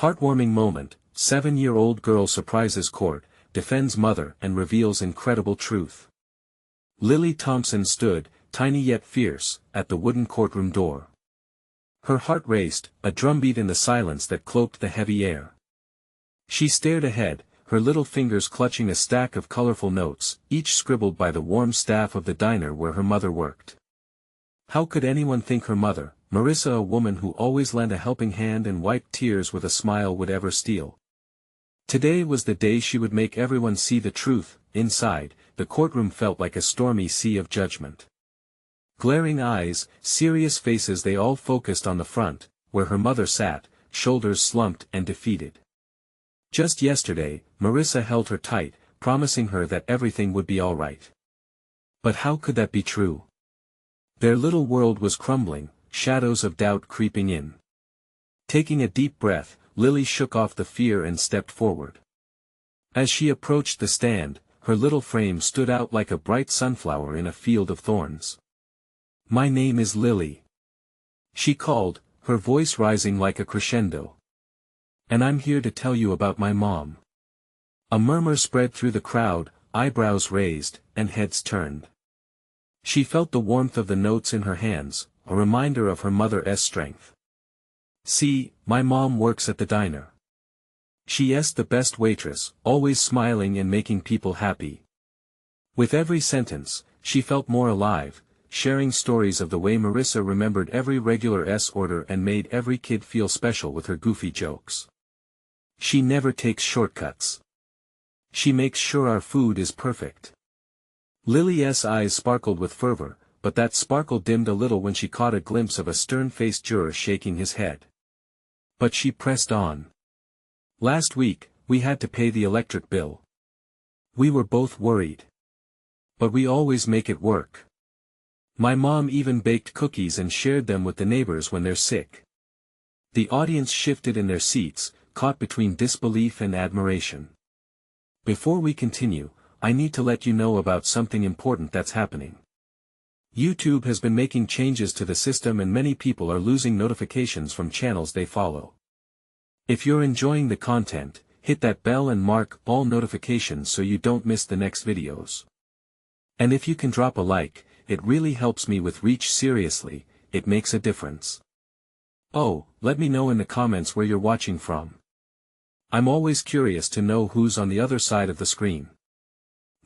Heartwarming moment, 7-year-old girl surprises court, defends mother and reveals incredible truth. Lily Thompson stood, tiny yet fierce, at the wooden courtroom door. Her heart raced, a drumbeat in the silence that cloaked the heavy air. She stared ahead, her little fingers clutching a stack of colorful notes, each scribbled by the warm staff of the diner where her mother worked. How could anyone think her mother, Marissa, a woman who always lent a helping hand and wiped tears with a smile, would ever steal? Today was the day she would make everyone see the truth. Inside, the courtroom felt like a stormy sea of judgment. Glaring eyes, serious faces, they all focused on the front, where her mother sat, shoulders slumped and defeated. Just yesterday, Marissa held her tight, promising her that everything would be all right. But how could that be true? Their little world was crumbling, shadows of doubt creeping in. Taking a deep breath, Lily shook off the fear and stepped forward. As she approached the stand, her little frame stood out like a bright sunflower in a field of thorns. "My name is Lily," she called, her voice rising like a crescendo. "And I'm here to tell you about my mom." A murmur spread through the crowd, eyebrows raised, and heads turned. She felt the warmth of the notes in her hands, a reminder of her mother's strength. "See, my mom works at the diner. She's the best waitress, always smiling and making people happy." With every sentence, she felt more alive, sharing stories of the way Marissa remembered every regular order and made every kid feel special with her goofy jokes. "She never takes shortcuts. She makes sure our food is perfect." Lily's eyes sparkled with fervor, but that sparkle dimmed a little when she caught a glimpse of a stern-faced juror shaking his head. But she pressed on. "Last week, we had to pay the electric bill. We were both worried. But we always make it work. My mom even baked cookies and shared them with the neighbors when they're sick." The audience shifted in their seats, caught between disbelief and admiration. "Before we continue, I need to let you know about something important that's happening. YouTube has been making changes to the system and many people are losing notifications from channels they follow. If you're enjoying the content, hit that bell and mark all notifications so you don't miss the next videos. And if you can drop a like, it really helps me with reach. Seriously, it makes a difference. Oh, let me know in the comments where you're watching from. I'm always curious to know who's on the other side of the screen."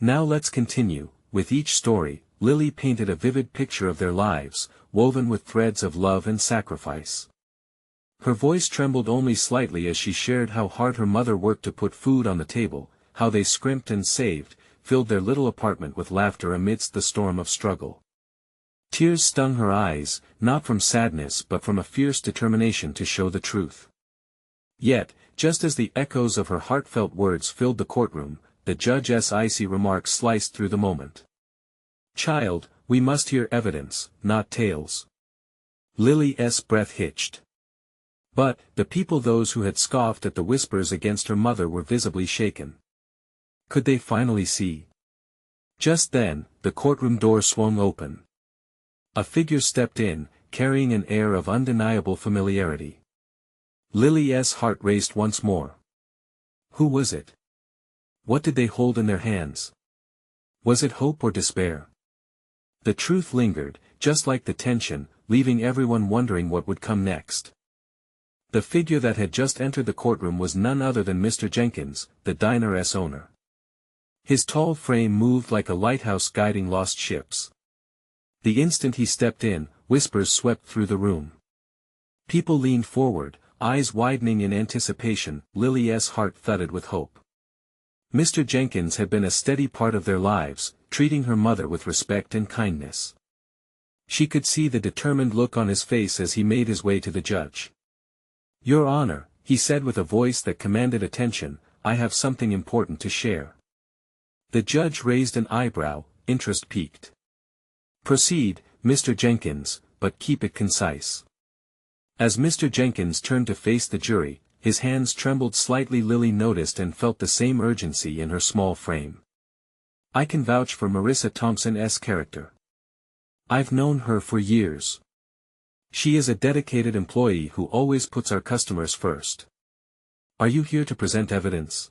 Now let's continue. With each story, Lily painted a vivid picture of their lives, woven with threads of love and sacrifice. Her voice trembled only slightly as she shared how hard her mother worked to put food on the table, how they scrimped and saved, filled their little apartment with laughter amidst the storm of struggle. Tears stung her eyes, not from sadness but from a fierce determination to show the truth. Yet, just as the echoes of her heartfelt words filled the courtroom, the judge's icy remarks sliced through the moment. "Child, we must hear evidence, not tales." Lily's breath hitched. But, the people, those who had scoffed at the whispers against her mother, were visibly shaken. Could they finally see? Just then, the courtroom door swung open. A figure stepped in, carrying an air of undeniable familiarity. Lily's heart raced once more. Who was it? What did they hold in their hands? Was it hope or despair? The truth lingered, just like the tension, leaving everyone wondering what would come next. The figure that had just entered the courtroom was none other than Mr. Jenkins, the diner's owner. His tall frame moved like a lighthouse guiding lost ships. The instant he stepped in, whispers swept through the room. People leaned forward, eyes widening in anticipation. Lily's heart thudded with hope. Mr. Jenkins had been a steady part of their lives, treating her mother with respect and kindness. She could see the determined look on his face as he made his way to the judge. "Your Honor," he said with a voice that commanded attention, "I have something important to share." The judge raised an eyebrow, interest piqued. "Proceed, Mr. Jenkins, but keep it concise." As Mr. Jenkins turned to face the jury, his hands trembled slightly. Lily noticed and felt the same urgency in her small frame. "I can vouch for Marissa Thompson's character. I've known her for years. She is a dedicated employee who always puts our customers first. Are you here to present evidence?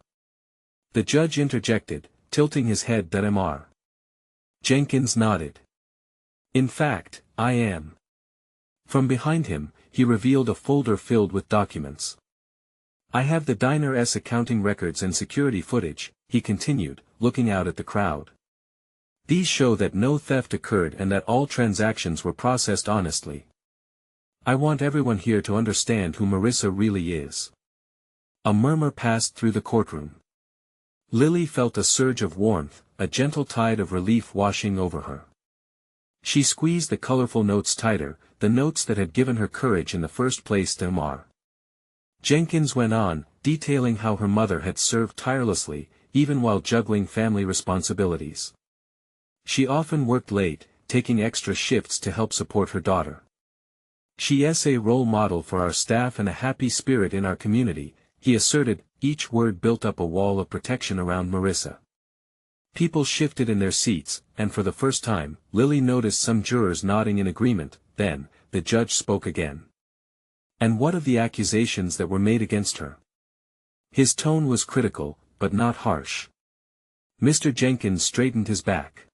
The judge interjected, tilting his head that Mr. Jenkins nodded. In fact, I am. From behind him, he revealed a folder filled with documents. I have the diner's accounting records and security footage, he continued, looking out at the crowd. These show that no theft occurred and that all transactions were processed honestly. I want everyone here to understand who Marissa really is. A murmur passed through the courtroom. Lily felt a surge of warmth, a gentle tide of relief washing over her. She squeezed the colorful notes tighter, the notes that had given her courage in the first place to Mr. Jenkins went on, detailing how her mother had served tirelessly, even while juggling family responsibilities. She often worked late, taking extra shifts to help support her daughter. She is a role model for our staff and a happy spirit in our community, he asserted. Each word built up a wall of protection around Marissa. People shifted in their seats, and for the first time, Lily noticed some jurors nodding in agreement. Then, the judge spoke again. And what of the accusations that were made against her? His tone was critical, but not harsh. Mr. Jenkins straightened his back.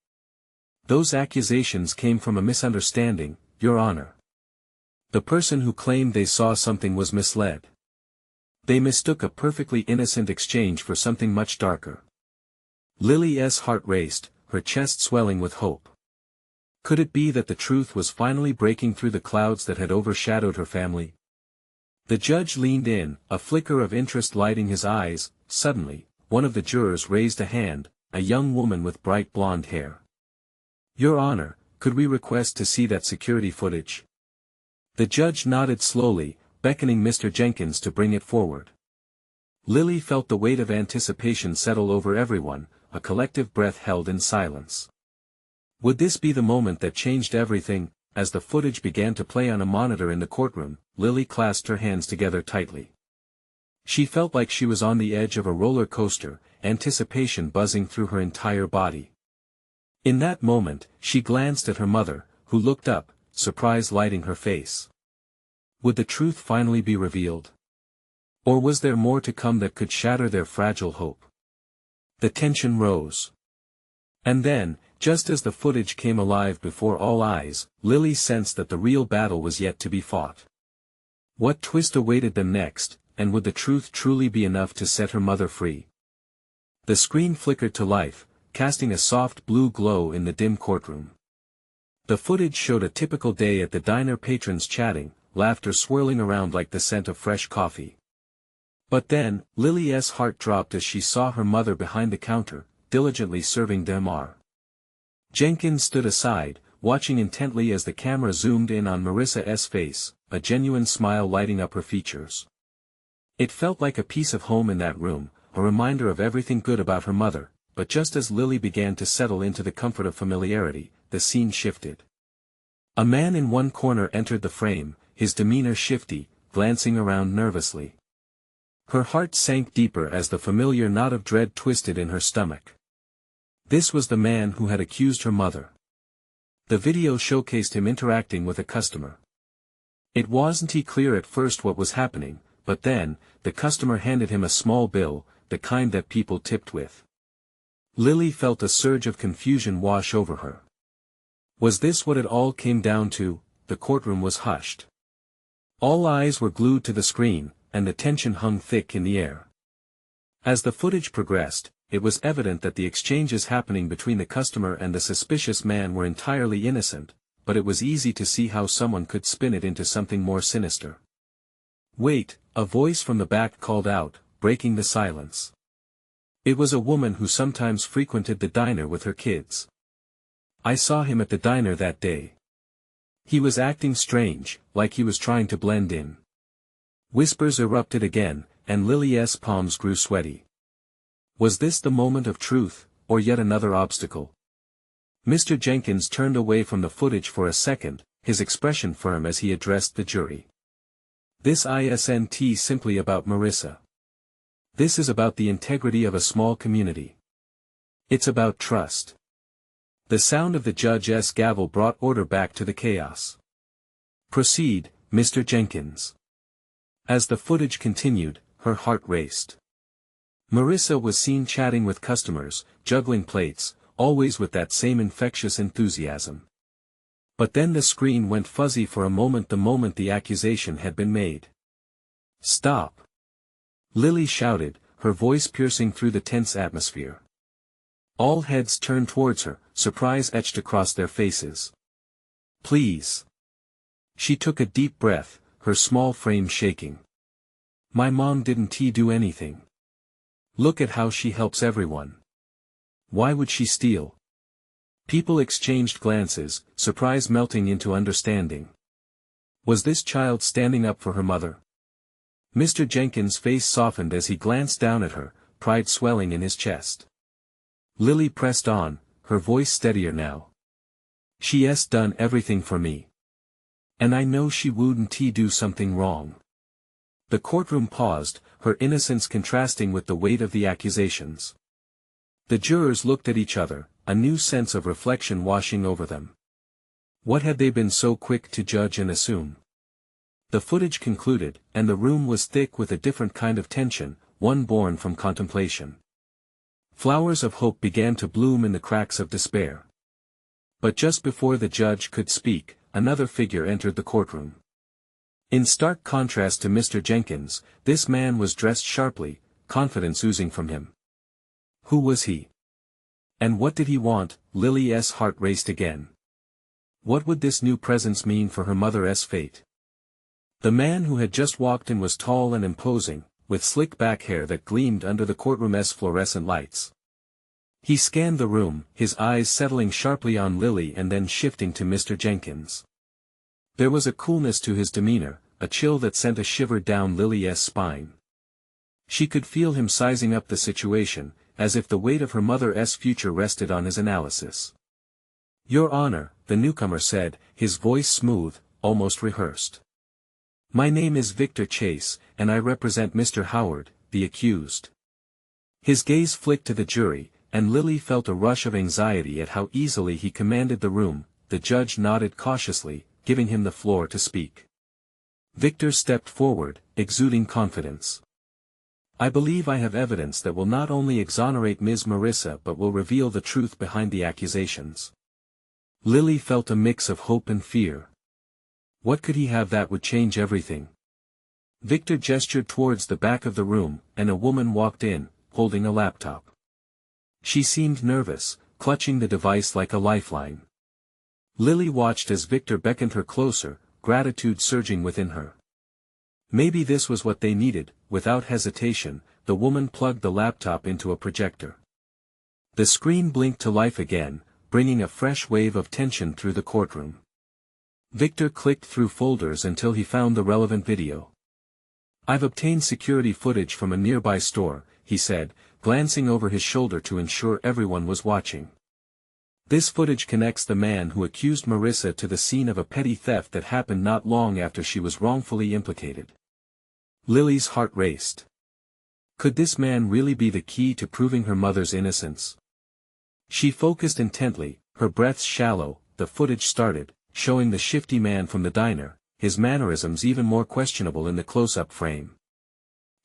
Those accusations came from a misunderstanding, Your Honor. The person who claimed they saw something was misled. They mistook a perfectly innocent exchange for something much darker. Lily's heart raced, her chest swelling with hope. Could it be that the truth was finally breaking through the clouds that had overshadowed her family? The judge leaned in, a flicker of interest lighting his eyes. Suddenly, one of the jurors raised a hand, a young woman with bright blonde hair. Your Honor, could we request to see that security footage? The judge nodded slowly, beckoning Mr. Jenkins to bring it forward. Lily felt the weight of anticipation settle over everyone, a collective breath held in silence. Would this be the moment that changed everything? As the footage began to play on a monitor in the courtroom, Lily clasped her hands together tightly. She felt like she was on the edge of a roller coaster, anticipation buzzing through her entire body. In that moment, she glanced at her mother, who looked up, surprise lighting her face. Would the truth finally be revealed? Or was there more to come that could shatter their fragile hope? The tension rose. And then, just as the footage came alive before all eyes, Lily sensed that the real battle was yet to be fought. What twist awaited them next, and would the truth truly be enough to set her mother free? The screen flickered to life, casting a soft blue glow in the dim courtroom. The footage showed a typical day at the diner, patrons chatting, laughter swirling around like the scent of fresh coffee. But then, Lily's heart dropped as she saw her mother behind the counter, diligently serving Mr. Jenkins stood aside, watching intently as the camera zoomed in on Marissa's face, a genuine smile lighting up her features. It felt like a piece of home in that room, a reminder of everything good about her mother, but just as Lily began to settle into the comfort of familiarity, the scene shifted. A man in one corner entered the frame, his demeanor shifty, glancing around nervously. Her heart sank deeper as the familiar knot of dread twisted in her stomach. This was the man who had accused her mother. The video showcased him interacting with a customer. It wasn't clear at first what was happening, but then, the customer handed him a small bill, the kind that people tipped with. Lily felt a surge of confusion wash over her. Was this what it all came down to? The courtroom was hushed. All eyes were glued to the screen, and the tension hung thick in the air. As the footage progressed, it was evident that the exchanges happening between the customer and the suspicious man were entirely innocent, but it was easy to see how someone could spin it into something more sinister. Wait, a voice from the back called out, breaking the silence. It was a woman who sometimes frequented the diner with her kids. I saw him at the diner that day. He was acting strange, like he was trying to blend in. Whispers erupted again, and Lily's palms grew sweaty. Was this the moment of truth, or yet another obstacle? Mr. Jenkins turned away from the footage for a second, his expression firm as he addressed the jury. This isn't simply about Marissa. This is about the integrity of a small community. It's about trust. The sound of the judge's gavel brought order back to the chaos. Proceed, Mr. Jenkins. As the footage continued, her heart raced. Marissa was seen chatting with customers, juggling plates, always with that same infectious enthusiasm. But then the screen went fuzzy for a moment the accusation had been made. "Stop!" Lily shouted, her voice piercing through the tense atmosphere. All heads turned towards her, surprise etched across their faces. "Please." She took a deep breath, her small frame shaking. "My mom didn't do anything. Look at how she helps everyone. Why would she steal?" People exchanged glances, surprise melting into understanding. Was this child standing up for her mother? Mr. Jenkins' face softened as he glanced down at her, pride swelling in his chest. Lily pressed on, her voice steadier now. "She's done everything for me. And I know she wouldn't do something wrong." The courtroom paused, her innocence contrasting with the weight of the accusations. The jurors looked at each other, a new sense of reflection washing over them. What had they been so quick to judge and assume? The footage concluded, and the room was thick with a different kind of tension, one born from contemplation. Flowers of hope began to bloom in the cracks of despair. But just before the judge could speak, another figure entered the courtroom. In stark contrast to Mr. Jenkins, this man was dressed sharply, confidence oozing from him. Who was he? And what did he want? Lily's heart raced again. What would this new presence mean for her mother's fate? The man who had just walked in was tall and imposing, with slick back hair that gleamed under the courtroom's fluorescent lights. He scanned the room, his eyes settling sharply on Lily and then shifting to Mr. Jenkins. There was a coolness to his demeanor, a chill that sent a shiver down Lily's spine. She could feel him sizing up the situation, as if the weight of her mother's future rested on his analysis. "Your Honor," the newcomer said, his voice smooth, almost rehearsed. "My name is Victor Chase, and I represent Mr. Howard, the accused." His gaze flicked to the jury, and Lily felt a rush of anxiety at how easily he commanded the room. The judge nodded cautiously, giving him the floor to speak. Victor stepped forward, exuding confidence. "I believe I have evidence that will not only exonerate Ms. Marissa but will reveal the truth behind the accusations." Lily felt a mix of hope and fear. What could he have that would change everything? Victor gestured towards the back of the room, and a woman walked in, holding a laptop. She seemed nervous, clutching the device like a lifeline. Lily watched as Victor beckoned her closer, gratitude surging within her. Maybe this was what they needed. Without hesitation, the woman plugged the laptop into a projector. The screen blinked to life again, bringing a fresh wave of tension through the courtroom. Victor clicked through folders until he found the relevant video. "I've obtained security footage from a nearby store," he said, glancing over his shoulder to ensure everyone was watching. "This footage connects the man who accused Marissa to the scene of a petty theft that happened not long after she was wrongfully implicated." Lily's heart raced. Could this man really be the key to proving her mother's innocence? She focused intently, her breaths shallow. The footage started, showing the shifty man from the diner, his mannerisms even more questionable in the close-up frame.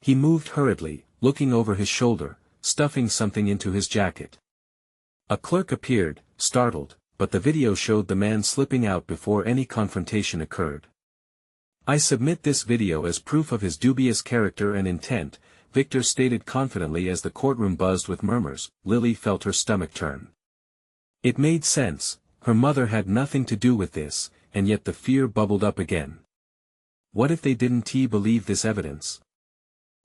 He moved hurriedly, looking over his shoulder, stuffing something into his jacket. A clerk appeared, startled, but the video showed the man slipping out before any confrontation occurred. "I submit this video as proof of his dubious character and intent," Victor stated confidently as the courtroom buzzed with murmurs. Lily felt her stomach turn. It made sense. Her mother had nothing to do with this, and yet the fear bubbled up again. What if they didn't believe this evidence?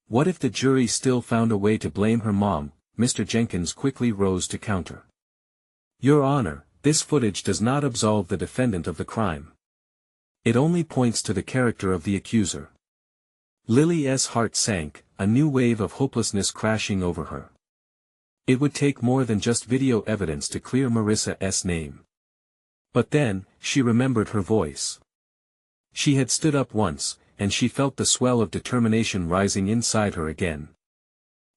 What if the jury still found a way to blame her mom? Mr. Jenkins quickly rose to counter. "Your Honor, this footage does not absolve the defendant of the crime. It only points to the character of the accuser." Lily's heart sank, a new wave of hopelessness crashing over her. It would take more than just video evidence to clear Marissa's name. But then, she remembered her voice. She had stood up once, and she felt the swell of determination rising inside her again.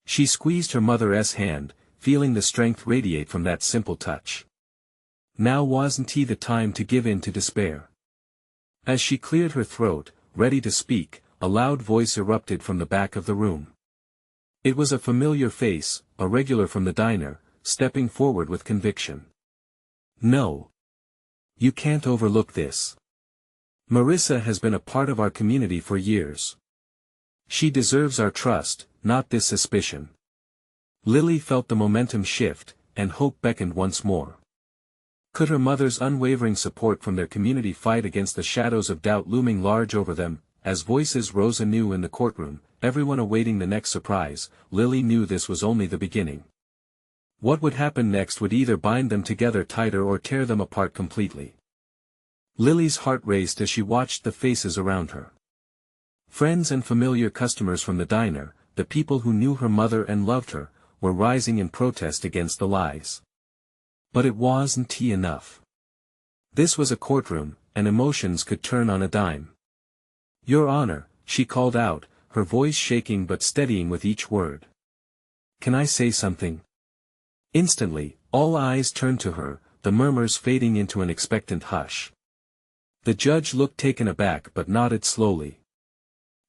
She squeezed her mother's hand, feeling the strength radiate from that simple touch. Now wasn't the time to give in to despair. As she cleared her throat, ready to speak, a loud voice erupted from the back of the room. It was a familiar face, a regular from the diner, stepping forward with conviction. "No. You can't overlook this. Marissa has been a part of our community for years. She deserves our trust, not this suspicion." Lily felt the momentum shift, and hope beckoned once more. Could her mother's unwavering support from their community fight against the shadows of doubt looming large over them? As voices rose anew in the courtroom, everyone awaiting the next surprise, Lily knew this was only the beginning. What would happen next would either bind them together tighter or tear them apart completely. Lily's heart raced as she watched the faces around her. Friends and familiar customers from the diner, the people who knew her mother and loved her, were rising in protest against the lies. But it wasn't enough. This was a courtroom, and emotions could turn on a dime. "Your Honor," she called out, her voice shaking but steadying with each word. "Can I say something?" Instantly, all eyes turned to her, the murmurs fading into an expectant hush. The judge looked taken aback but nodded slowly.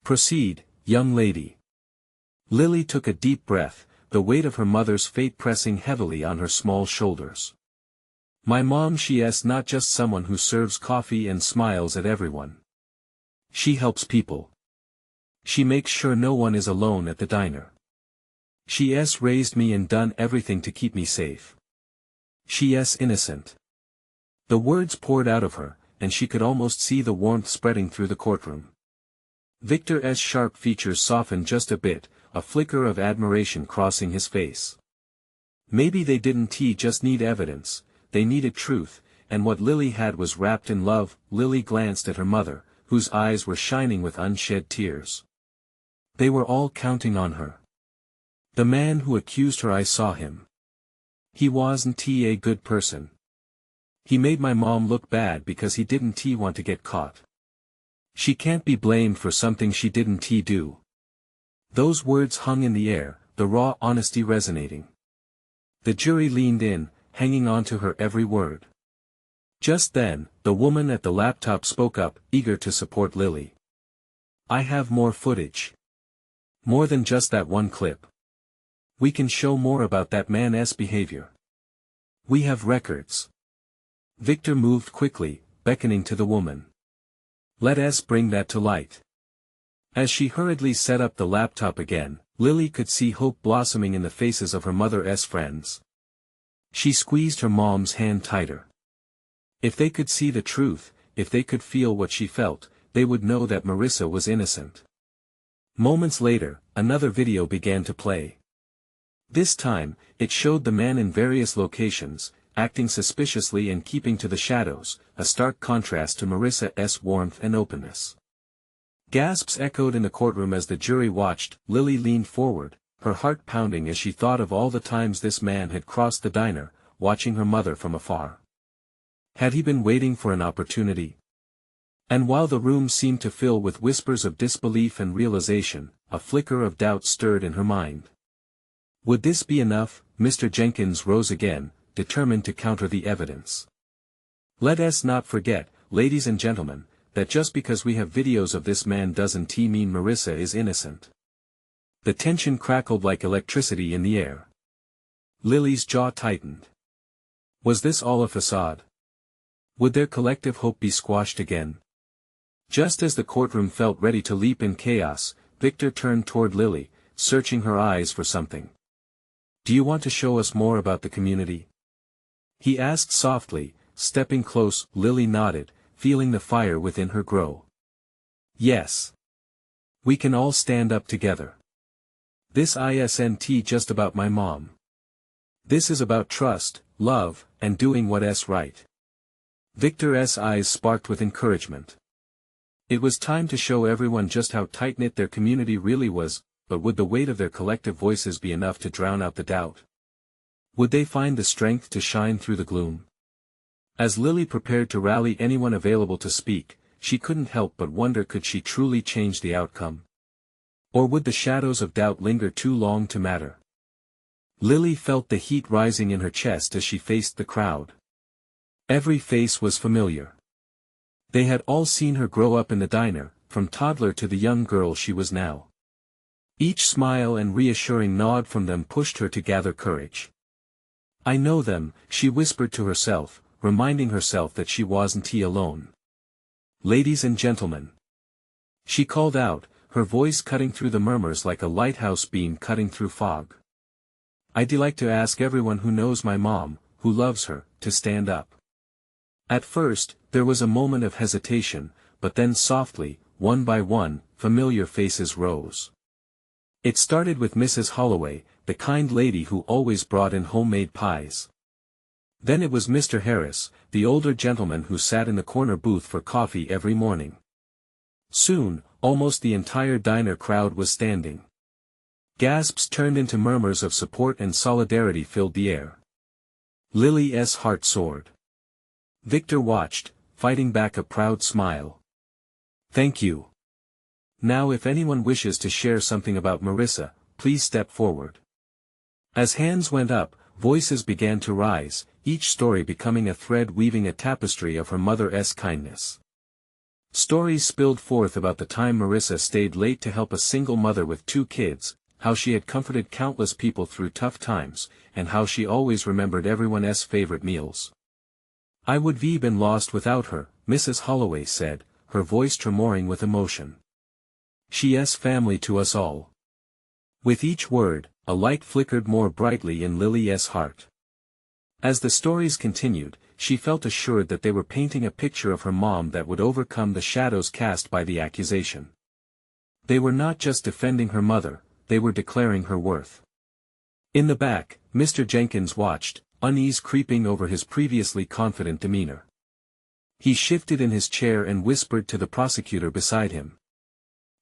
"Proceed, young lady." Lily took a deep breath, the weight of her mother's fate pressing heavily on her small shoulders. "My mom, she's not just someone who serves coffee and smiles at everyone. She helps people. She makes sure no one is alone at the diner. She's raised me and done everything to keep me safe. She's innocent." The words poured out of her, and she could almost see the warmth spreading through the courtroom. Victor's sharp features softened just a bit, a flicker of admiration crossing his face. Maybe they didn't just need evidence, they needed truth, and what Lily had was wrapped in love. Lily glanced at her mother, whose eyes were shining with unshed tears. They were all counting on her. "The man who accused her, I saw him. He wasn't a good person. He made my mom look bad because he didn't want to get caught. She can't be blamed for something she didn't do." Those words hung in the air, the raw honesty resonating. The jury leaned in, hanging on to her every word. Just then, the woman at the laptop spoke up, eager to support Lily. "I have more footage. More than just that one clip. We can show more about that man's behavior. We have records." Victor moved quickly, beckoning to the woman. "Let us bring that to light." As she hurriedly set up the laptop again, Lily could see hope blossoming in the faces of her mother's friends. She squeezed her mom's hand tighter. If they could see the truth, if they could feel what she felt, they would know that Marissa was innocent. Moments later, another video began to play. This time, it showed the man in various locations, acting suspiciously and keeping to the shadows, a stark contrast to Marissa's warmth and openness. Gasps echoed in the courtroom as the jury watched. Lily leaned forward, her heart pounding as she thought of all the times this man had crossed the diner, watching her mother from afar. Had he been waiting for an opportunity? And while the room seemed to fill with whispers of disbelief and realization, a flicker of doubt stirred in her mind. Would this be enough? Mr. Jenkins rose again, determined to counter the evidence. "Let us not forget, ladies and gentlemen, that just because we have videos of this man doesn't mean Marissa is innocent." The tension crackled like electricity in the air. Lily's jaw tightened. Was this all a facade? Would their collective hope be squashed again? Just as the courtroom felt ready to leap in chaos, Victor turned toward Lily, searching her eyes for something. "Do you want to show us more about the community?" he asked softly, stepping close. Lily nodded, feeling the fire within her grow. "Yes. We can all stand up together. This isn't just about my mom. This is about trust, love, and doing what's right." Victor's eyes sparked with encouragement. It was time to show everyone just how tight-knit their community really was, but would the weight of their collective voices be enough to drown out the doubt? Would they find the strength to shine through the gloom? As Lily prepared to rally anyone available to speak, she couldn't help but wonder, could she truly change the outcome? Or would the shadows of doubt linger too long to matter? Lily felt the heat rising in her chest as she faced the crowd. Every face was familiar. They had all seen her grow up in the diner, from toddler to the young girl she was now. Each smile and reassuring nod from them pushed her to gather courage. "I know them," she whispered to herself, reminding herself that she wasn't alone. "Ladies and gentlemen," she called out, her voice cutting through the murmurs like a lighthouse beam cutting through fog. "I'd like to ask everyone who knows my mom, who loves her, to stand up." At first, there was a moment of hesitation, but then softly, one by one, familiar faces rose. It started with Mrs. Holloway, the kind lady who always brought in homemade pies. Then it was Mr. Harris, the older gentleman who sat in the corner booth for coffee every morning. Soon, almost the entire diner crowd was standing. Gasps turned into murmurs of support and solidarity filled the air. Lily's heart soared. Victor watched, fighting back a proud smile. "Thank you. Now if anyone wishes to share something about Marissa, please step forward." As hands went up, voices began to rise, each story becoming a thread weaving a tapestry of her mother's kindness. Stories spilled forth about the time Marissa stayed late to help a single mother with 2 kids, how she had comforted countless people through tough times, and how she always remembered everyone's favorite meals. "I would have been lost without her," Mrs. Holloway said, her voice tremoring with emotion. "She's family to us all." With each word, a light flickered more brightly in Lily's heart. As the stories continued, she felt assured that they were painting a picture of her mom that would overcome the shadows cast by the accusation. They were not just defending her mother, they were declaring her worth. In the back, Mr. Jenkins watched, unease creeping over his previously confident demeanor. He shifted in his chair and whispered to the prosecutor beside him.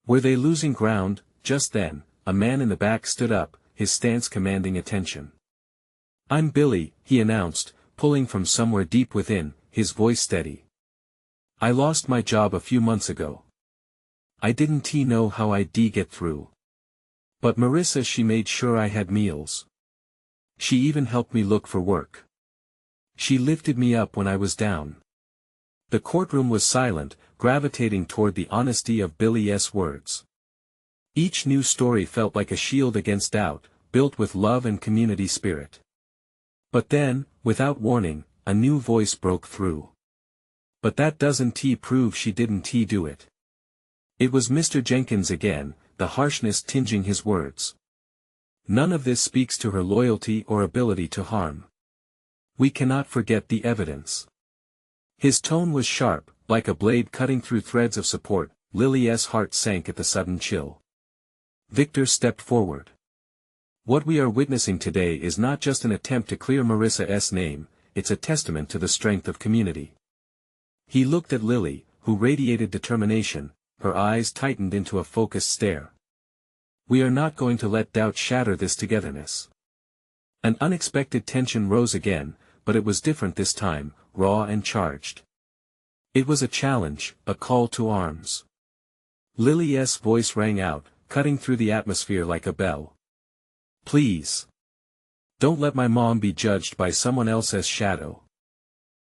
Were they losing ground? Just then, a man in the back stood up, his stance commanding attention. "I'm Billy," he announced, pulling from somewhere deep within, his voice steady. "I lost my job a few months ago. I didn't know how I'd get through. But Marissa, she made sure I had meals. She even helped me look for work. She lifted me up when I was down." The courtroom was silent, gravitating toward the honesty of Billy's words. Each new story felt like a shield against doubt, built with love and community spirit. But then, without warning, a new voice broke through. "But that doesn't prove she didn't do it." It was Mr. Jenkins again, the harshness tinging his words. "None of this speaks to her loyalty or ability to harm. We cannot forget the evidence." His tone was sharp, like a blade cutting through threads of support. Lily's heart sank at the sudden chill. Victor stepped forward. "What we are witnessing today is not just an attempt to clear Marissa's name, it's a testament to the strength of community." He looked at Lily, who radiated determination, her eyes tightened into a focused stare. "We are not going to let doubt shatter this togetherness." An unexpected tension rose again, but it was different this time, raw and charged. It was a challenge, a call to arms. Lily's voice rang out, cutting through the atmosphere like a bell. "Please. Don't let my mom be judged by someone else's shadow."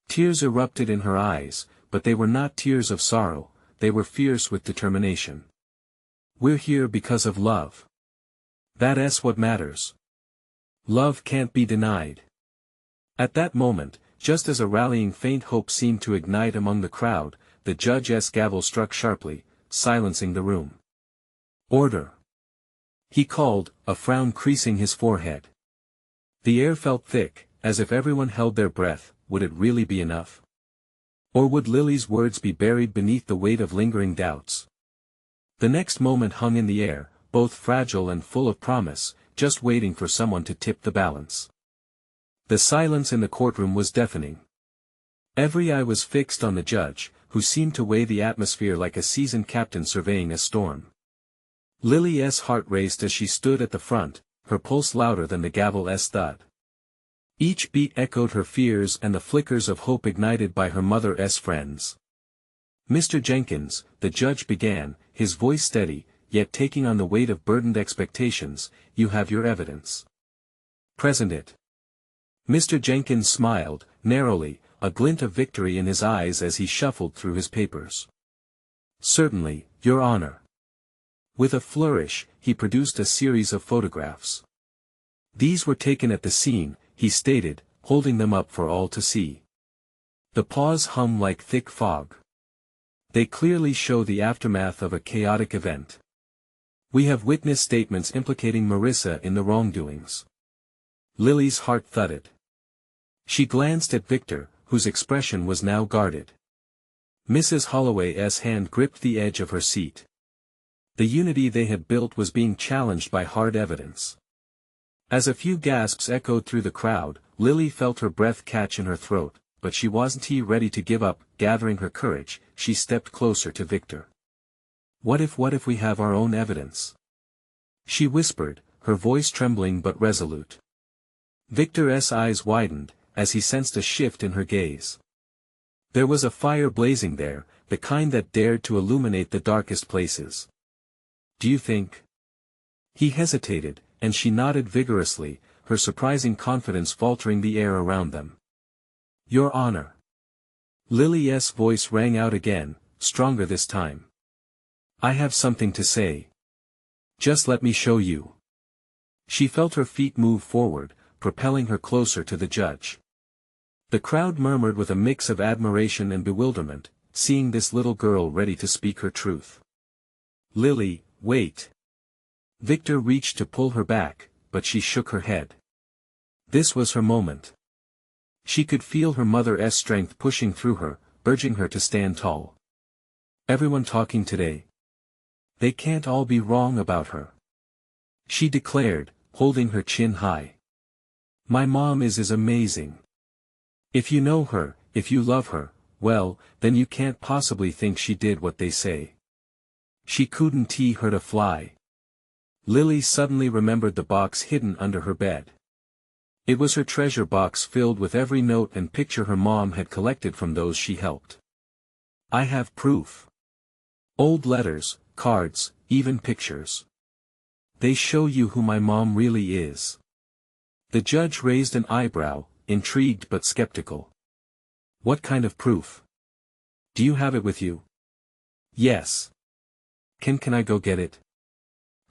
Tears erupted in her eyes, but they were not tears of sorrow, they were fierce with determination. "We're here because of love. That's what matters. Love can't be denied." At that moment, just as a rallying faint hope seemed to ignite among the crowd, the judge's gavel struck sharply, silencing the room. "Order!" he called, a frown creasing his forehead. The air felt thick, as if everyone held their breath. Would it really be enough? Or would Lily's words be buried beneath the weight of lingering doubts? The next moment hung in the air, both fragile and full of promise, just waiting for someone to tip the balance. The silence in the courtroom was deafening. Every eye was fixed on the judge, who seemed to weigh the atmosphere like a seasoned captain surveying a storm. Lily's heart raced as she stood at the front, her pulse louder than the gavel's thud. Each beat echoed her fears and the flickers of hope ignited by her mother's friends. "Mr. Jenkins," the judge began, his voice steady, yet taking on the weight of burdened expectations, "you have your evidence. Present it." Mr. Jenkins smiled, narrowly, a glint of victory in his eyes as he shuffled through his papers. Certainly, Your Honor. With a flourish, he produced a series of photographs. These were taken at the scene, he stated, holding them up for all to see. The paws hum like thick fog. They clearly show the aftermath of a chaotic event. We have witness statements implicating Marissa in the wrongdoings. Lily's heart thudded. She glanced at Victor, whose expression was now guarded. Mrs. Holloway's hand gripped the edge of her seat. The unity they had built was being challenged by hard evidence. As a few gasps echoed through the crowd, Lily felt her breath catch in her throat, but she wasn't ready to give up. Gathering her courage, she stepped closer to Victor. What if we have our own evidence? She whispered, her voice trembling but resolute. Victor's eyes widened, as he sensed a shift in her gaze. There was a fire blazing there, the kind that dared to illuminate the darkest places. Do you think? He hesitated, and she nodded vigorously, her surprising confidence faltering the air around them. Your Honor. Lily's voice rang out again, stronger this time. I have something to say. Just let me show you. She felt her feet move forward, propelling her closer to the judge. The crowd murmured with a mix of admiration and bewilderment, seeing this little girl ready to speak her truth. Lily, wait. Victor reached to pull her back, but she shook her head. This was her moment. She could feel her mother's strength pushing through her, urging her to stand tall. Everyone talking today. They can't all be wrong about her. She declared, holding her chin high. My mom is amazing. If you know her, if you love her, well, then you can't possibly think she did what they say. She couldn't hurt a fly. Lily suddenly remembered the box hidden under her bed. It was her treasure box filled with every note and picture her mom had collected from those she helped. I have proof. Old letters, cards, even pictures. They show you who my mom really is. The judge raised an eyebrow, intrigued but skeptical. What kind of proof? Do you have it with you? Yes. Can I go get it?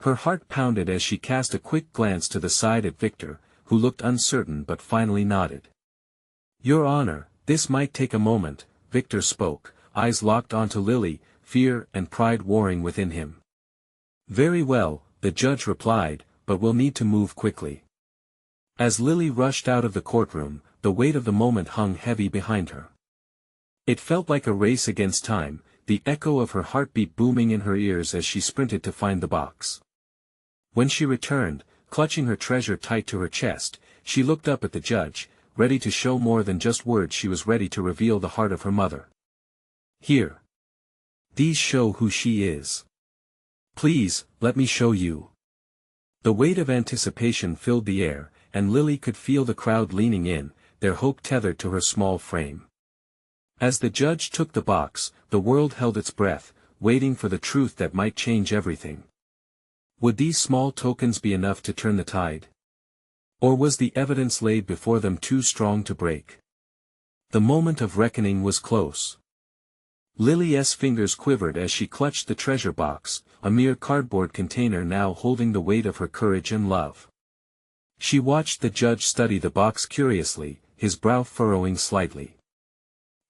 Her heart pounded as she cast a quick glance to the side at Victor, who looked uncertain but finally nodded. Your Honor, this might take a moment, Victor spoke, eyes locked onto Lily, fear and pride warring within him. Very well, the judge replied, but we'll need to move quickly. As Lily rushed out of the courtroom, the weight of the moment hung heavy behind her. It felt like a race against time, the echo of her heartbeat booming in her ears as she sprinted to find the box. When she returned, clutching her treasure tight to her chest, she looked up at the judge, ready to show more than just words. She was ready to reveal the heart of her mother. Here. These show who she is. Please, let me show you. The weight of anticipation filled the air, and Lily could feel the crowd leaning in, their hope tethered to her small frame. As the judge took the box, the world held its breath, waiting for the truth that might change everything. Would these small tokens be enough to turn the tide? Or was the evidence laid before them too strong to break? The moment of reckoning was close. Lily's fingers quivered as she clutched the treasure box, a mere cardboard container now holding the weight of her courage and love. She watched the judge study the box curiously, his brow furrowing slightly.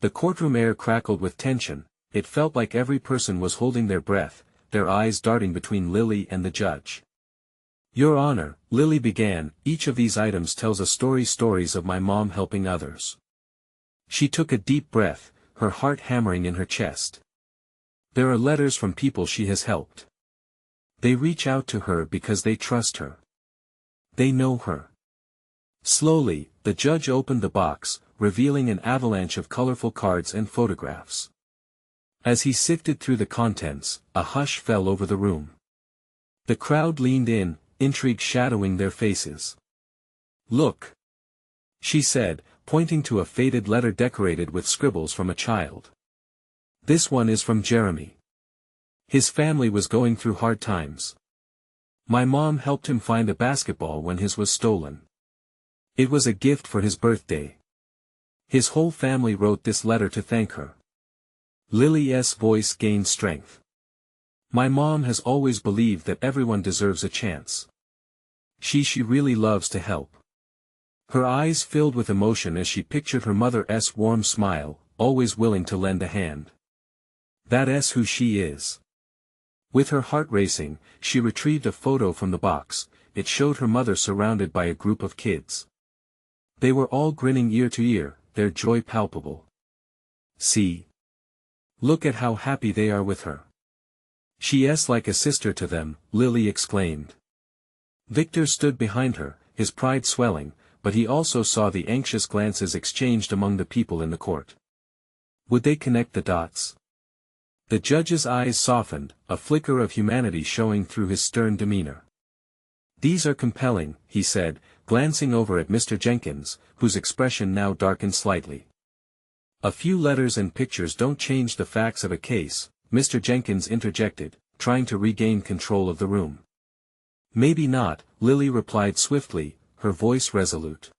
The courtroom air crackled with tension, it felt like every person was holding their breath, their eyes darting between Lily and the judge. Your Honor, Lily began, each of these items tells a stories of my mom helping others. She took a deep breath, her heart hammering in her chest. There are letters from people she has helped. They reach out to her because they trust her. They know her. Slowly, the judge opened the box, revealing an avalanche of colorful cards and photographs. As he sifted through the contents, a hush fell over the room. The crowd leaned in, intrigue shadowing their faces. Look, she said, pointing to a faded letter decorated with scribbles from a child. This one is from Jeremy. His family was going through hard times. My mom helped him find a basketball when his was stolen. It was a gift for his birthday. His whole family wrote this letter to thank her. Lily's voice gained strength. My mom has always believed that everyone deserves a chance. She really loves to help. Her eyes filled with emotion as she pictured her mother's warm smile, always willing to lend a hand. That's who she is. With her heart racing, she retrieved a photo from the box. It showed her mother surrounded by a group of kids. They were all grinning ear to ear, their joy palpable. See. Look at how happy they are with her. She's like a sister to them, Lily exclaimed. Victor stood behind her, his pride swelling, but he also saw the anxious glances exchanged among the people in the court. Would they connect the dots? The judge's eyes softened, a flicker of humanity showing through his stern demeanor. These are compelling, he said, glancing over at Mr. Jenkins, whose expression now darkened slightly. A few letters and pictures don't change the facts of a case, Mr. Jenkins interjected, trying to regain control of the room. Maybe not, Lily replied swiftly, her voice resolute.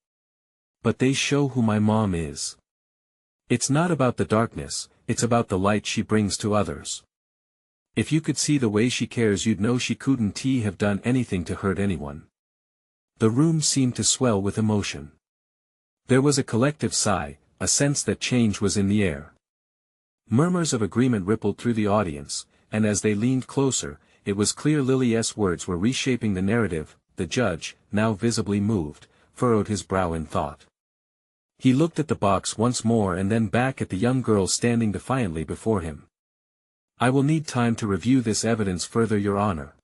But they show who my mom is. It's not about the darkness, it's about the light she brings to others. If you could see the way she cares you'd know she couldn't have done anything to hurt anyone. The room seemed to swell with emotion. There was a collective sigh, a sense that change was in the air. Murmurs of agreement rippled through the audience, and as they leaned closer, it was clear Lily's words were reshaping the narrative. The judge, now visibly moved, furrowed his brow in thought. He looked at the box once more and then back at the young girl standing defiantly before him. I will need time to review this evidence further, Your Honor.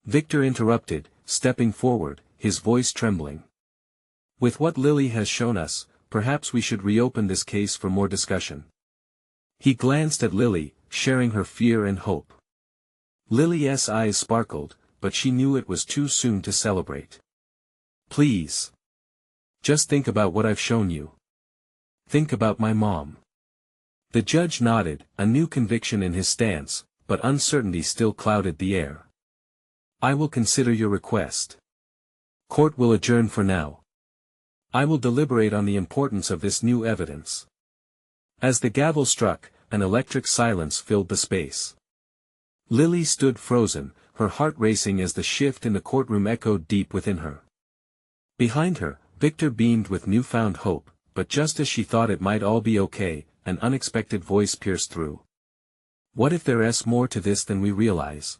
Victor interrupted, stepping forward, his voice trembling. With what Lily has shown us, perhaps we should reopen this case for more discussion. He glanced at Lily, sharing her fear and hope. Lily's eyes sparkled, but she knew it was too soon to celebrate. Please. Just think about what I've shown you. Think about my mom. The judge nodded, a new conviction in his stance, but uncertainty still clouded the air. I will consider your request. Court will adjourn for now. I will deliberate on the importance of this new evidence. As the gavel struck, an electric silence filled the space. Lily stood frozen, her heart racing as the shift in the courtroom echoed deep within her. Behind her, Victor beamed with newfound hope, but just as she thought it might all be okay, an unexpected voice pierced through. What if there's more to this than we realize?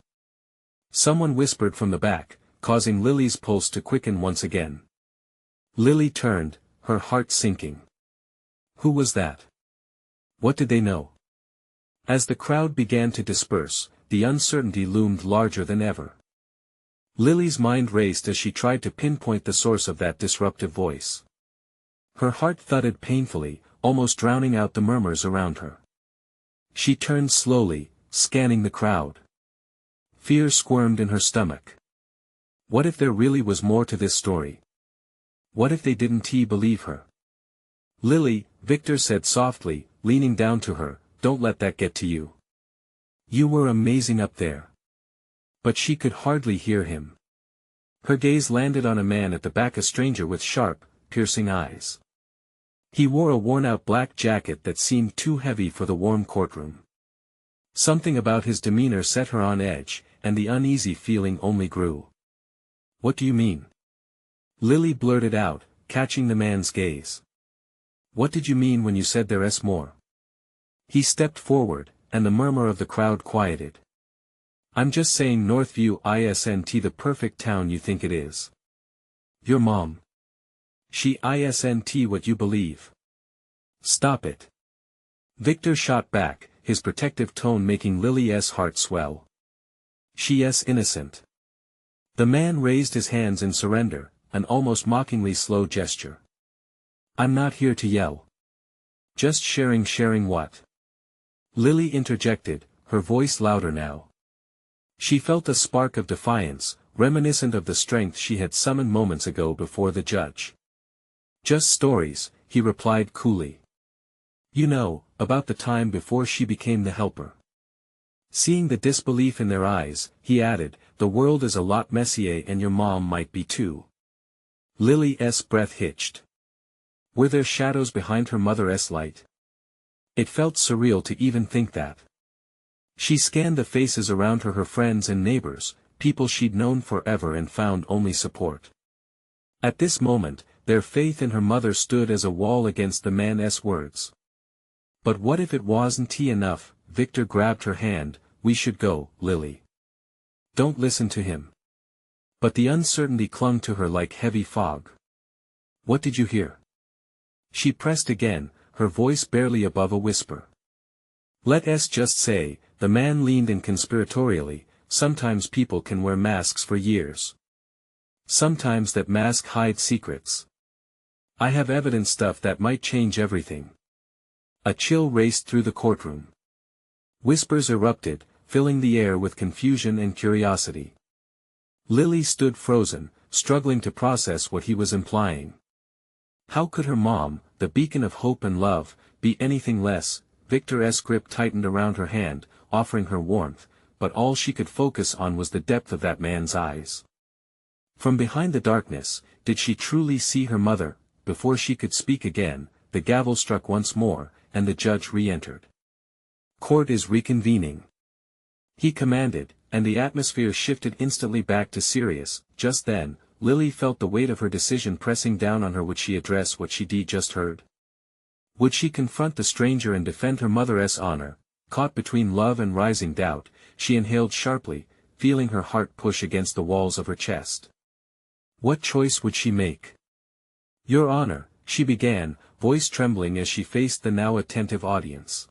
Someone whispered from the back, causing Lily's pulse to quicken once again. Lily turned, her heart sinking. Who was that? What did they know? As the crowd began to disperse, the uncertainty loomed larger than ever. Lily's mind raced as she tried to pinpoint the source of that disruptive voice. Her heart thudded painfully, almost drowning out the murmurs around her. She turned slowly, scanning the crowd. Fear squirmed in her stomach. What if there really was more to this story? What if they didn't believe her? Lily, Victor said softly, leaning down to her, don't let that get to you. You were amazing up there. But she could hardly hear him. Her gaze landed on a man at the back, a stranger with sharp, piercing eyes. He wore a worn-out black jacket that seemed too heavy for the warm courtroom. Something about his demeanor set her on edge, and the uneasy feeling only grew. What do you mean? Lily blurted out, catching the man's gaze. What did you mean when you said there's more? He stepped forward, and the murmur of the crowd quieted. I'm just saying Northview isn't the perfect town you think it is. Your mom. She isn't what you believe. Stop it. Victor shot back, his protective tone making Lily's heart swell. She's innocent. The man raised his hands in surrender, an almost mockingly slow gesture. I'm not here to yell. Just sharing what? Lily interjected, her voice louder now. She felt a spark of defiance, reminiscent of the strength she had summoned moments ago before the judge. Just stories, he replied coolly. You know, about the time before she became the helper. Seeing the disbelief in their eyes, he added, the world is a lot messier and your mom might be too. Lily's breath hitched. Were there shadows behind her mother's light? It felt surreal to even think that. She scanned the faces around her friends and neighbors, people she'd known forever and found only support. At this moment, their faith in her mother stood as a wall against the man's words. But what if it wasn't enough? Victor grabbed her hand. We should go, Lily. Don't listen to him. But the uncertainty clung to her like heavy fog. What did you hear? She pressed again, her voice barely above a whisper. Let's just say, the man leaned in conspiratorially, sometimes people can wear masks for years. Sometimes that mask hides secrets. I have evidence stuff that might change everything. A chill raced through the courtroom. Whispers erupted, filling the air with confusion and curiosity. Lily stood frozen, struggling to process what he was implying. How could her mom, the beacon of hope and love, be anything less? Victor's grip tightened around her hand, offering her warmth, but all she could focus on was the depth of that man's eyes. From behind the darkness, did she truly see her mother? Before she could speak again, the gavel struck once more, and the judge re-entered. Court is reconvening. He commanded, and the atmosphere shifted instantly back to serious. Just then, Lily felt the weight of her decision pressing down on her. Would she address what she'd just heard? Would she confront the stranger and defend her mother's honor? Caught between love and rising doubt, she inhaled sharply, feeling her heart push against the walls of her chest. What choice would she make? Your Honor, she began, voice trembling as she faced the now attentive audience.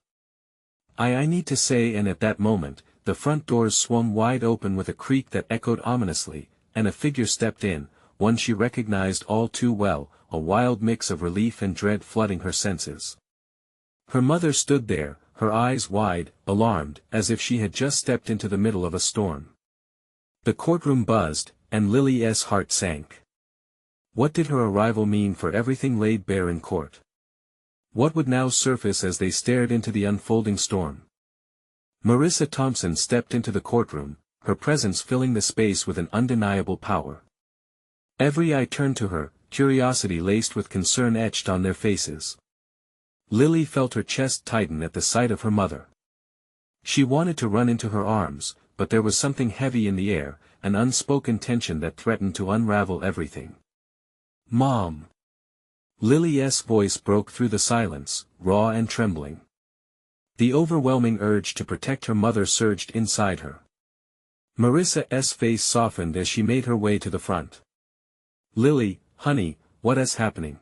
I need to say, and at that moment, the front doors swung wide open with a creak that echoed ominously, and a figure stepped in, one she recognized all too well, a wild mix of relief and dread flooding her senses. Her mother stood there, her eyes wide, alarmed, as if she had just stepped into the middle of a storm. The courtroom buzzed, and Lily's heart sank. What did her arrival mean for everything laid bare in court? What would now surface as they stared into the unfolding storm? Marissa Thompson stepped into the courtroom, her presence filling the space with an undeniable power. Every eye turned to her, curiosity laced with concern etched on their faces. Lily felt her chest tighten at the sight of her mother. She wanted to run into her arms, but there was something heavy in the air, an unspoken tension that threatened to unravel everything. Mom! Lily's voice broke through the silence, raw and trembling. The overwhelming urge to protect her mother surged inside her. Marissa's face softened as she made her way to the front. Lily, honey, what is happening?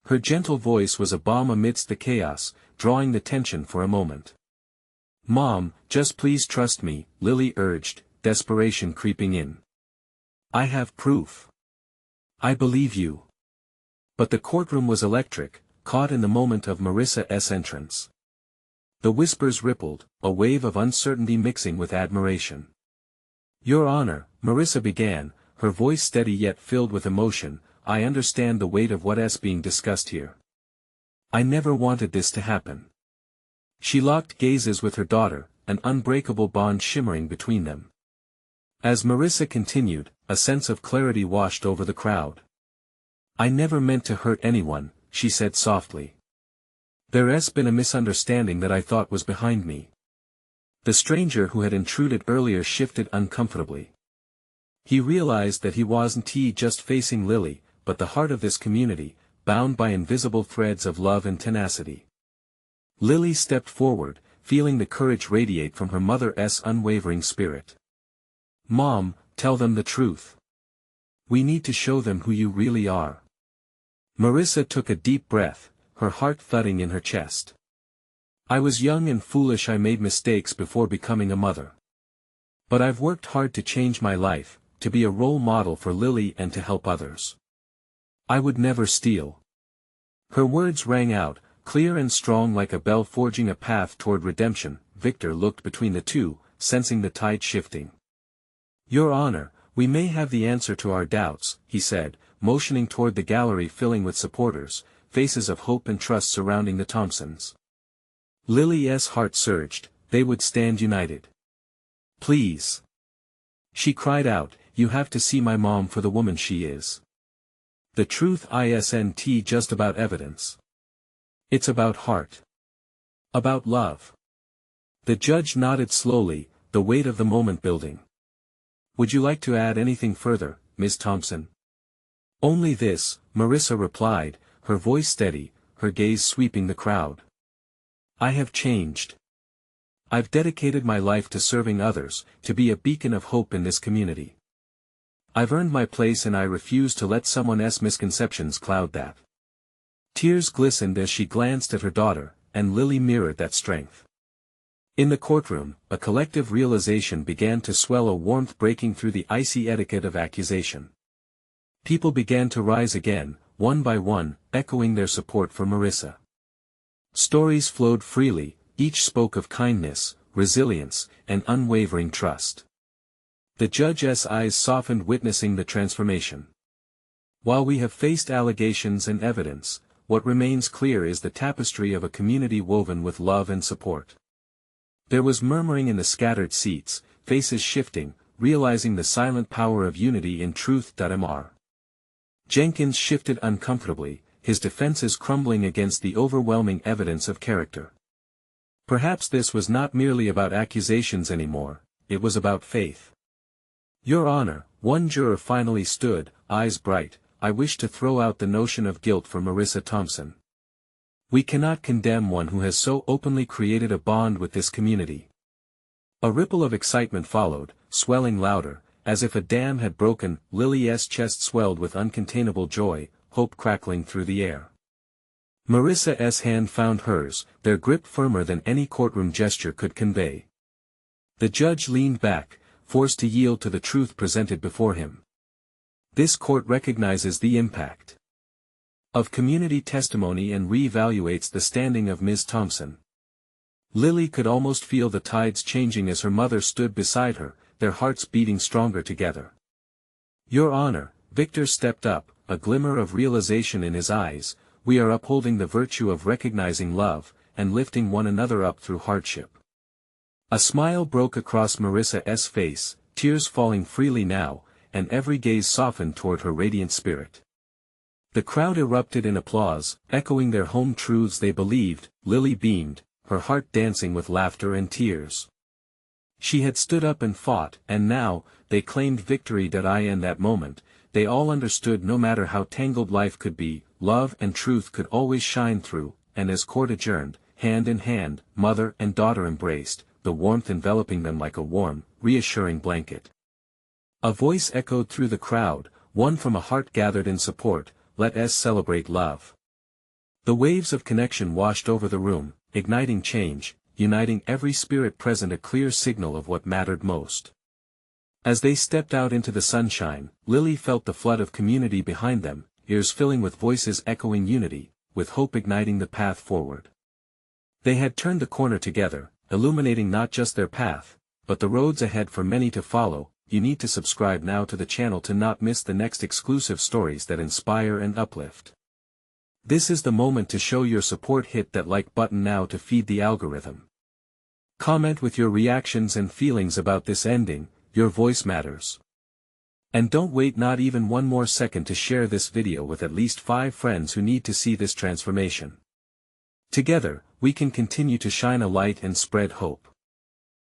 Her gentle voice was a balm amidst the chaos, drawing the tension for a moment. Mom, just please trust me, Lily urged, desperation creeping in. I have proof. I believe you. But the courtroom was electric, caught in the moment of Marissa's entrance. The whispers rippled, a wave of uncertainty mixing with admiration. Your Honor, Marissa began, her voice steady yet filled with emotion, I understand the weight of what is being discussed here. I never wanted this to happen. She locked gazes with her daughter, an unbreakable bond shimmering between them. As Marissa continued, a sense of clarity washed over the crowd. I never meant to hurt anyone, she said softly. There's been a misunderstanding that I thought was behind me. The stranger who had intruded earlier shifted uncomfortably. He realized that he wasn't just facing Lily, but the heart of this community, bound by invisible threads of love and tenacity. Lily stepped forward, feeling the courage radiate from her mother's unwavering spirit. Mom, tell them the truth. We need to show them who you really are. Marissa took a deep breath, her heart thudding in her chest. I was young and foolish, I made mistakes before becoming a mother. But I've worked hard to change my life, to be a role model for Lily and to help others. I would never steal. Her words rang out, clear and strong like a bell forging a path toward redemption. Victor looked between the two, sensing the tide shifting. Your Honor, we may have the answer to our doubts, he said, motioning toward the gallery filling with supporters, faces of hope and trust surrounding the Thompsons. Lily's heart surged, they would stand united. Please. She cried out, you have to see my mom for the woman she is. The truth isn't just about evidence. It's about heart. About love. The judge nodded slowly, the weight of the moment building. Would you like to add anything further, Ms. Thompson? Only this, Marissa replied, her voice steady, her gaze sweeping the crowd. I have changed. I've dedicated my life to serving others, to be a beacon of hope in this community. I've earned my place and I refuse to let someone else's misconceptions cloud that. Tears glistened as she glanced at her daughter, and Lily mirrored that strength. In the courtroom, a collective realization began to swell, a warmth breaking through the icy etiquette of accusation. People began to rise again, one by one, echoing their support for Marissa. Stories flowed freely, each spoke of kindness, resilience, and unwavering trust. The judge's eyes softened witnessing the transformation. While we have faced allegations and evidence, what remains clear is the tapestry of a community woven with love and support. There was murmuring in the scattered seats, faces shifting, realizing the silent power of unity in truth. Mr. Jenkins shifted uncomfortably, his defenses crumbling against the overwhelming evidence of character. Perhaps this was not merely about accusations anymore, it was about faith. Your Honor, one juror finally stood, eyes bright, I wish to throw out the notion of guilt for Marissa Thompson. We cannot condemn one who has so openly created a bond with this community. A ripple of excitement followed, swelling louder, as if a dam had broken. Lily's chest swelled with uncontainable joy, hope crackling through the air. Marissa's hand found hers, their grip firmer than any courtroom gesture could convey. The judge leaned back, forced to yield to the truth presented before him. This court recognizes the impact of community testimony and re-evaluates the standing of Ms. Thompson. Lily could almost feel the tides changing as her mother stood beside her, their hearts beating stronger together. Your Honor, Victor stepped up, a glimmer of realization in his eyes, we are upholding the virtue of recognizing love, and lifting one another up through hardship. A smile broke across Marissa's face, tears falling freely now, and every gaze softened toward her radiant spirit. The crowd erupted in applause, echoing their home truths they believed. Lily beamed, her heart dancing with laughter and tears. She had stood up and fought, and now, they claimed victory. In that moment, they all understood no matter how tangled life could be, love and truth could always shine through, and as court adjourned, hand in hand, mother and daughter embraced, the warmth enveloping them like a warm, reassuring blanket. A voice echoed through the crowd, one from a heart gathered in support, let us celebrate love. The waves of connection washed over the room, igniting change, uniting every spirit present, a clear signal of what mattered most. As they stepped out into the sunshine, Lily felt the flood of community behind them, ears filling with voices echoing unity, with hope igniting the path forward. They had turned the corner together, illuminating not just their path, but the roads ahead for many to follow. You need to subscribe now to the channel to not miss the next exclusive stories that inspire and uplift. This is the moment to show your support. Hit that like button now to feed the algorithm. Comment with your reactions and feelings about this ending, your voice matters. And don't wait not even one more second to share this video with at least 5 friends who need to see this transformation. Together, we can continue to shine a light and spread hope.